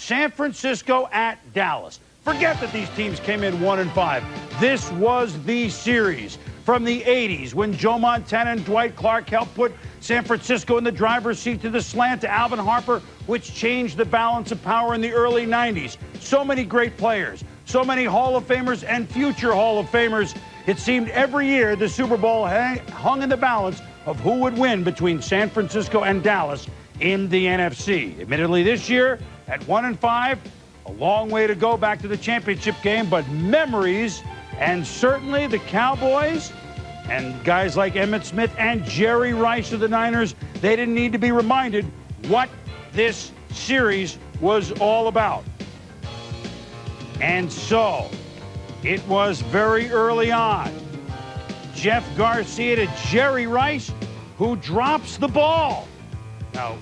San Francisco at Dallas. Forget that these teams came in 1-5. This was the series from the 80s when Joe Montana and Dwight Clark helped put San Francisco in the driver's seat to the slant to Alvin Harper, which changed the balance of power in the early 90s. So many great players, so many Hall of Famers and future Hall of Famers. It seemed every year the Super Bowl hung in the balance of who would win between San Francisco and Dallas in the NFC. Admittedly, this year at 1-5, a long way to go back to the championship game, but memories, and certainly the Cowboys and guys like Emmitt Smith and Jerry Rice of the Niners, they didn't need to be reminded what this series was all about. And so, it was very early on. Jeff Garcia to Jerry Rice, who drops the ball. Now,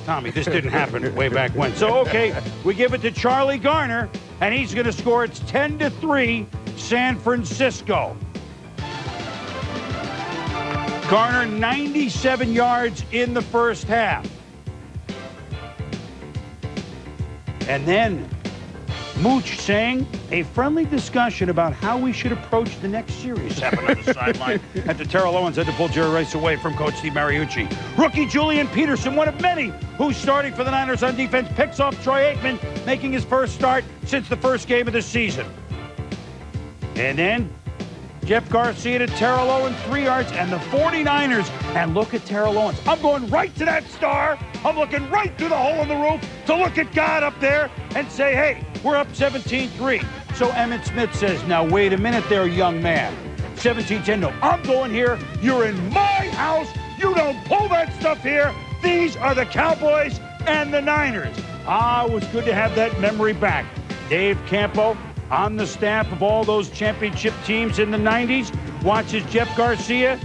Tommy, this didn't happen way back when. So, okay, we give it to Charlie Garner, and he's going to score. It's 10-3, San Francisco. Garner, 97 yards in the first half. And then Mooch saying a friendly discussion about how we should approach the next series happened on the sideline after Terrell Owens had to pull Jerry Rice away from Coach Steve Mariucci. Rookie Julian Peterson, one of many who's starting for the Niners on defense, picks off Troy Aikman, making his first start since the first game of the season. And then Jeff Garcia to Terrell Owens, 3 yards, and the 49ers. And look at Terrell Owens. I'm going right to that star. I'm looking right through the hole in the roof to look at God up there and say, hey, we're up 17-3. So Emmitt Smith says, now wait a minute there, young man. 17-10, no, I'm going here. You're in my house. You don't pull that stuff here. These are the Cowboys and the Niners. It was good to have that memory back. Dave Campo, on the staff of all those championship teams in the 90s, watches Jeff Garcia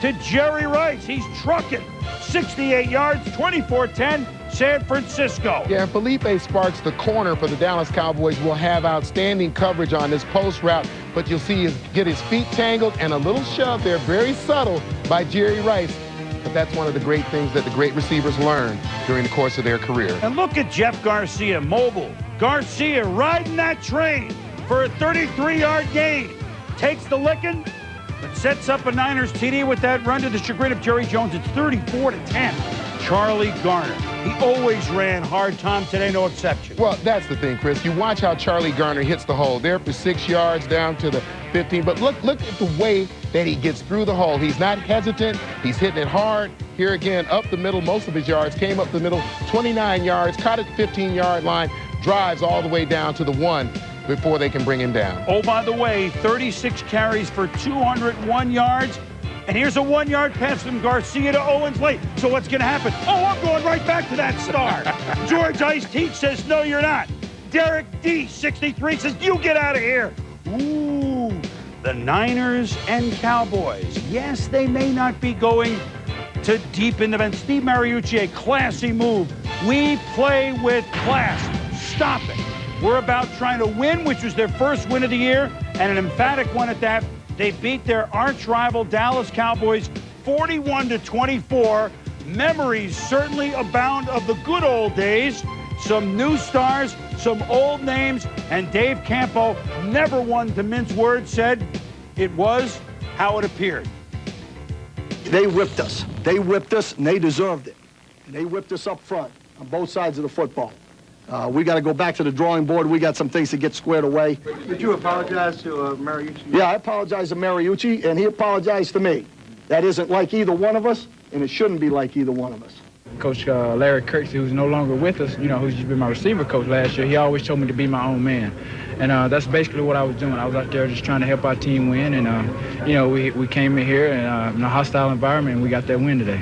to Jerry Rice. He's trucking. 68 yards, 24-10, San Francisco. Yeah, and Felipe Sparks, the corner for the Dallas Cowboys, will have outstanding coverage on this post route, but you'll see him get his feet tangled and a little shove there, very subtle, by Jerry Rice. But that's one of the great things that the great receivers learn during the course of their career. And look at Jeff Garcia, mobile. Garcia riding that train for a 33-yard gain. Takes the licking, but sets up a Niners TD with that run to the chagrin of Jerry Jones. It's 34-10. Charlie Garner. He always ran hard. Tom, today no exception. Well, that's the thing, Chris. You watch how Charlie Garner hits the hole. There for 6 yards down to the 15. But look at the way that he gets through the hole. He's not hesitant. He's hitting it hard. Here again, up the middle, most of his yards came up the middle, 29 yards, caught at the 15-yard line, drives all the way down to the 1 before they can bring him down. Oh, by the way, 36 carries for 201 yards. And here's a 1-yard pass from Garcia to Owens late. So what's going to happen? Oh, I'm going right back to that star. George Ice Teach says, no, you're not. Derek D, 63, says, you get out of here. Ooh, the Niners and Cowboys. Yes, they may not be going to deep in the bench. Steve Mariucci, a classy move. We play with class. Stop it. We're about trying to win, which was their first win of the year, and an emphatic one at that. They beat their arch rival Dallas Cowboys 41-24. Memories certainly abound of the good old days. Some new stars, some old names, and Dave Campo, never one to mince words, said it was how it appeared. They whipped us. They whipped us, and they deserved it. And they whipped us up front on both sides of the football. We got to go back to the drawing board. We got some things to get squared away. Did you apologize to Mariucci? Yeah, I apologize to Mariucci, and he apologized to me. That isn't like either one of us, and it shouldn't be like either one of us. Coach Larry Kirksey, who's no longer with us, who's been my receiver coach last year, he always told me to be my own man. And that's basically what I was doing. I was out there just trying to help our team win. And, we came in here in a hostile environment, and we got that win today.